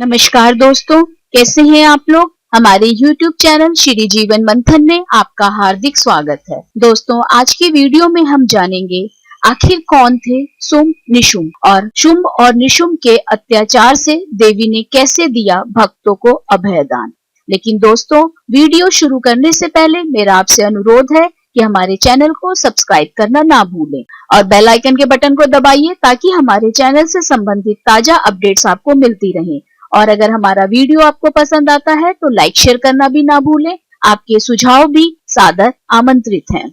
नमस्कार दोस्तों, कैसे हैं आप लोग। हमारे YouTube चैनल श्री जीवन मंथन में आपका हार्दिक स्वागत है। दोस्तों, आज की वीडियो में हम जानेंगे आखिर कौन थे शुंभ निशुंभ और शुंभ और निशुंभ के अत्याचार से देवी ने कैसे दिया भक्तों को अभयदान। लेकिन दोस्तों, वीडियो शुरू करने से पहले मेरा आपसे अनुरोध है कि हमारे चैनल को सब्सक्राइब करना ना भूलें और बेल आइकन के बटन को दबाइए ताकि हमारे चैनल से संबंधित ताजा अपडेट्स आपको मिलती रहें। और अगर हमारा वीडियो आपको पसंद आता है तो लाइक शेयर करना भी ना भूलें। आपके सुझाव भी सादर आमंत्रित हैं।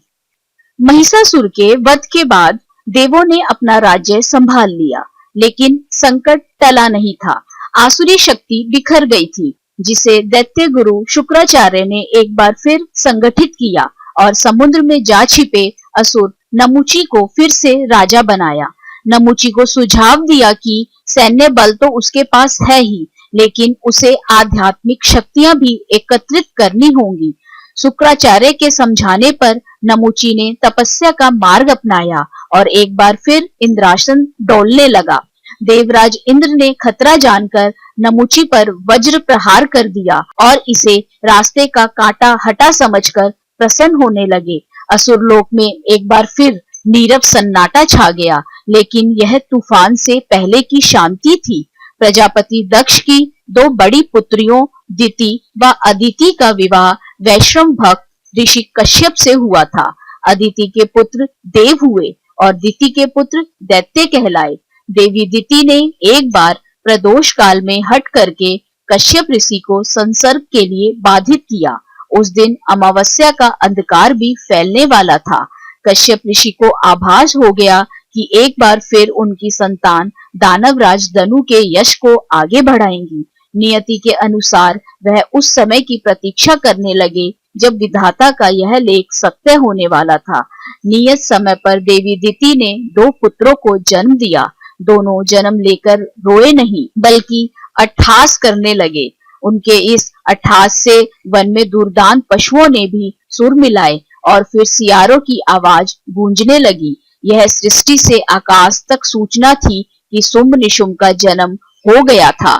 महिषासुर के वध के बाद देवों ने अपना राज्य संभाल लिया, लेकिन संकट टला नहीं था। आसुरी शक्ति बिखर गई थी, जिसे दैत्य गुरु शुक्राचार्य ने एक बार फिर संगठित किया और समुद्र में जा छिपे असुर नमुची को फिर से राजा बनाया। नमुची को सुझाव दिया कि सैन्य बल तो उसके पास है ही, लेकिन उसे आध्यात्मिक शक्तियां भी एकत्रित करनी होंगी। शुक्राचार्य के समझाने पर नमुची ने तपस्या का मार्ग अपनाया और एक बार फिर इंद्रासन डोलने लगा। देवराज इंद्र ने खतरा जानकर नमुची पर वज्र प्रहार कर दिया और इसे रास्ते का कांटा हटा समझकर प्रसन्न होने लगे। असुरलोक में एक बार फिर नीरव सन्नाटा छा गया, लेकिन यह तूफान से पहले की शांति थी। प्रजापति दक्ष की दो बड़ी पुत्रियों दिति व अदिति का विवाह वैश्रम भक्त ऋषि कश्यप से हुआ था। अदिति के पुत्र देव हुए और दिति के पुत्र दैत्य कहलाए। देवी दिति ने एक बार प्रदोष काल में हट करके कश्यप ऋषि को संसर्ग के लिए बाधित किया। उस दिन अमावस्या का अंधकार भी फैलने वाला था। कश्यप ऋषि को आभास हो गया कि एक बार फिर उनकी संतान दानवराज दनु के यश को आगे बढ़ाएंगी। नियति के अनुसार वह उस समय की प्रतीक्षा करने लगे जब विधाता का यह लेख सत्य होने वाला था। नियत समय पर देवी दिति ने दो पुत्रों को जन्म दिया। दोनों जन्म लेकर रोए नहीं, बल्कि अट्ठास करने लगे। उनके इस अट्ठास से वन में दुर्दांत पशुओं ने भी सुर मिलाए और फिर सियारों की आवाज गूंजने लगी। यह सृष्टि से आकाश तक सूचना थी कि शुंभ निशुंभ का जन्म हो गया था।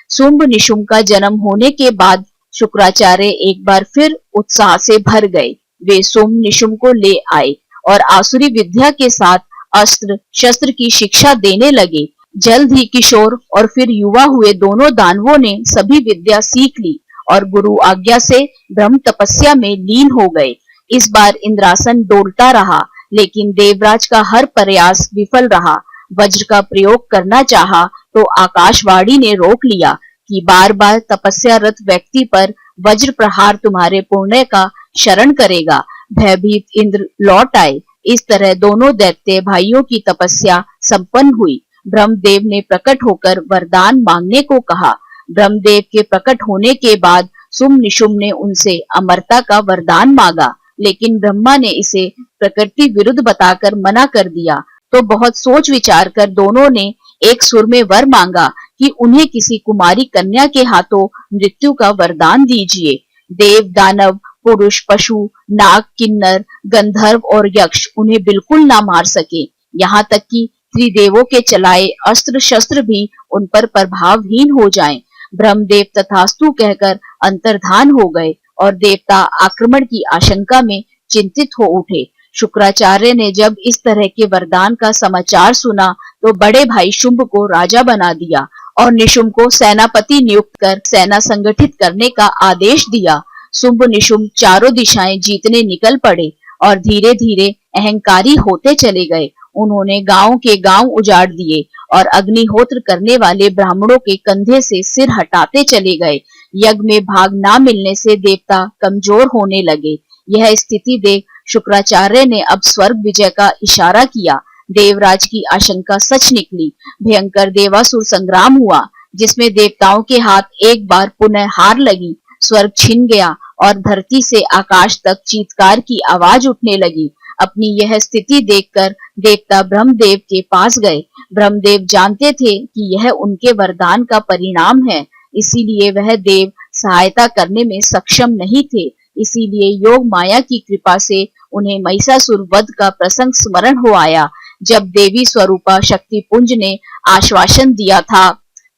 शुंभ निशुंभ का जन्म होने के बाद शुक्राचार्य एक बार फिर उत्साह से भर गए। वे शुंभ निशुंभ को ले आए और आसुरी विद्या के साथ अस्त्र शस्त्र की शिक्षा देने लगे। जल्द ही किशोर और फिर युवा हुए दोनों दानवों ने सभी विद्या सीख ली और गुरु आज्ञा से ब्रह्म तपस्या में लीन हो गए। इस बार इंद्रासन डोलता रहा, लेकिन देवराज का हर प्रयास विफल रहा। वज्र का प्रयोग करना चाहा तो आकाशवाणी ने रोक लिया कि बार बार तपस्यारत व्यक्ति पर वज्र प्रहार तुम्हारे पुण्य का शरण करेगा। भयभीत इंद्र लौट आए। इस तरह दोनों दैत्य भाइयों की तपस्या संपन्न हुई। ब्रह्मदेव ने प्रकट होकर वरदान मांगने को कहा। ब्रह्मदेव के प्रकट होने के बाद शुंभ निशुंभ ने उनसे अमरता का वरदान मांगा, लेकिन ब्रह्मा ने इसे प्रकृति विरुद्ध बताकर मना कर दिया। तो बहुत सोच विचार कर दोनों ने एक सुर में वर मांगा कि उन्हें किसी कुमारी कन्या के हाथों मृत्यु का वरदान दीजिए। देव, दानव, पुरुष, पशु, नाग, किन्नर, गंधर्व और यक्ष उन्हें बिल्कुल ना मार सके। यहाँ तक कि त्रिदेवों के चलाए अस्त्र शस्त्र भी उन पर प्रभावहीन हो जाएं। ब्रह्मदेव तथास्तु कहकर अंतर्धान हो गए और देवता आक्रमण की आशंका में चिंतित हो उठे। शुक्राचार्य ने जब इस तरह के वरदान का समाचार सुना तो बड़े भाई शुंभ को राजा बना दिया और निशुंभ को सेनापति नियुक्त कर सेना संगठित करने का आदेश दिया। शुंभ निशुंभ चारों दिशाएं जीतने निकल पड़े और धीरे धीरे अहंकारी होते चले गए। उन्होंने गांव के गांव उजाड़ दिए और अग्निहोत्र करने वाले ब्राह्मणों के कंधे से सिर हटाते चले गए। यज्ञ में भाग ना मिलने से देवता कमजोर होने लगे। यह स्थिति देख शुक्राचार्य ने अब स्वर्ग विजय का इशारा किया। देवराज की आशंका सच निकली। भयंकर देवासुर संग्राम हुआ, जिसमें देवताओं के हाथ एक बार पुनः हार लगी। स्वर्ग छिन गया और धरती से आकाश तक चीत्कार की आवाज उठने लगी। अपनी यह स्थिति देखकर देवता ब्रह्मदेव के पास गए। ब्रह्मदेव जानते थे कि यह उनके वरदान का परिणाम है, इसीलिए वह देव सहायता करने में सक्षम नहीं थे। इसीलिए योग माया की कृपा से उन्हें महिषासुर वध का प्रसंग स्मरण हो आया, जब देवी स्वरूपा शक्ति पुंज ने आश्वासन दिया था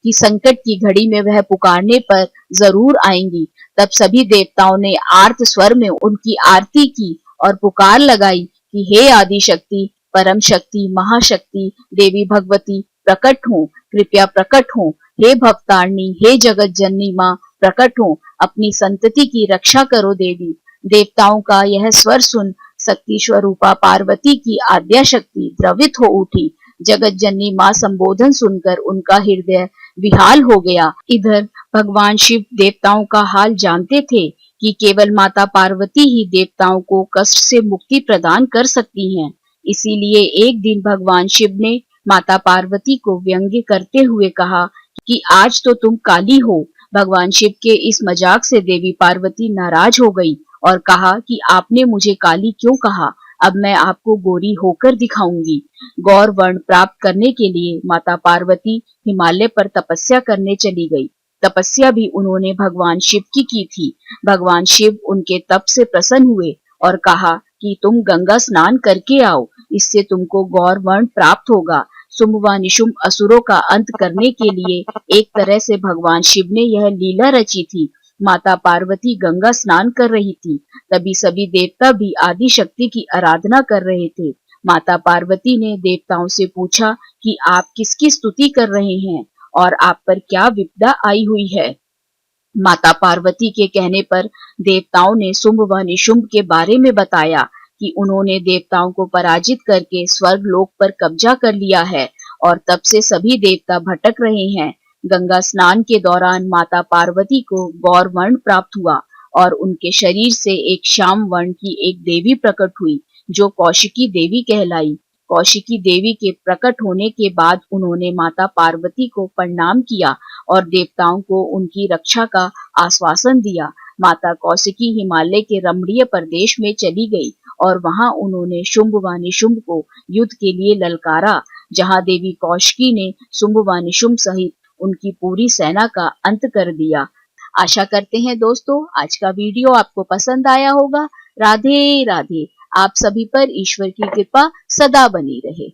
कि संकट की घड़ी में वह पुकारने पर जरूर आएंगी। तब सभी देवताओं ने आर्त स्वर में उनकी आरती की और पुकार लगाई कि हे आदि शक्ति, परम शक्ति, महाशक्ति, देवी भगवती प्रकट हो, कृपया प्रकट हो। हे भवतारिणी, हे जगत जननी माँ प्रकट हो, अपनी संतति की रक्षा करो देवी। देवताओं का यह स्वर सुन शक्ति स्वरूपा पार्वती की आद्या शक्ति द्रवित हो उठी। जगत जननी माँ संबोधन सुनकर उनका हृदय विहाल हो गया। इधर भगवान शिव देवताओं का हाल जानते थे कि केवल माता पार्वती ही देवताओं को कष्ट से मुक्ति प्रदान कर सकती हैं। इसीलिए एक दिन भगवान शिव ने माता पार्वती को व्यंग्य करते हुए कहा कि आज तो तुम काली हो। भगवान शिव के इस मजाक से देवी पार्वती नाराज हो गई और कहा कि आपने मुझे काली क्यों कहा? अब मैं आपको गोरी होकर दिखाऊंगी। गौर वर्ण प्राप्त करने के लिए माता पार्वती हिमालय पर तपस्या करने चली गई। तपस्या भी उन्होंने भगवान शिव की थी। भगवान शिव उनके तप से प्रसन्न हुए और कहा कि तुम गंगा स्नान करके आओ, इससे तुमको गौर वर्ण प्राप्त होगा। शुंभ व निशुंभ असुरों का अंत करने के लिए एक तरह से भगवान शिव ने यह लीला रची थी। माता पार्वती गंगा स्नान कर रही थी, तभी सभी देवता भी आदि शक्ति की आराधना कर रहे थे। माता पार्वती ने देवताओं से पूछा कि आप किसकी स्तुति कर रहे हैं और आप पर क्या विपदा आई हुई है। माता पार्वती के कहने पर देवताओं ने शुंभ व निशुंभ के बारे में बताया कि उन्होंने देवताओं को पराजित करके स्वर्ग लोक पर कब्जा कर लिया है और तब से सभी देवता भटक रहे हैं। गंगा स्नान के दौरान माता पार्वती को गौर वर्ण प्राप्त हुआ और उनके शरीर से एक श्याम वर्ण की एक देवी प्रकट हुई जो कौशिकी देवी कहलाई। कौशिकी देवी के प्रकट होने के बाद उन्होंने माता पार्वती को प्रणाम किया और देवताओं को उनकी रक्षा का आश्वासन दिया। माता कौशिकी हिमालय के रमणीय प्रदेश में चली गई और वहां उन्होंने शुंभ व निशुंभ को युद्ध के लिए ललकारा, जहां देवी कौशिकी ने शुंभ व निशुंभ सहित उनकी पूरी सेना का अंत कर दिया। आशा करते हैं दोस्तों आज का वीडियो आपको पसंद आया होगा। राधे राधे। आप सभी पर ईश्वर की कृपा सदा बनी रहे।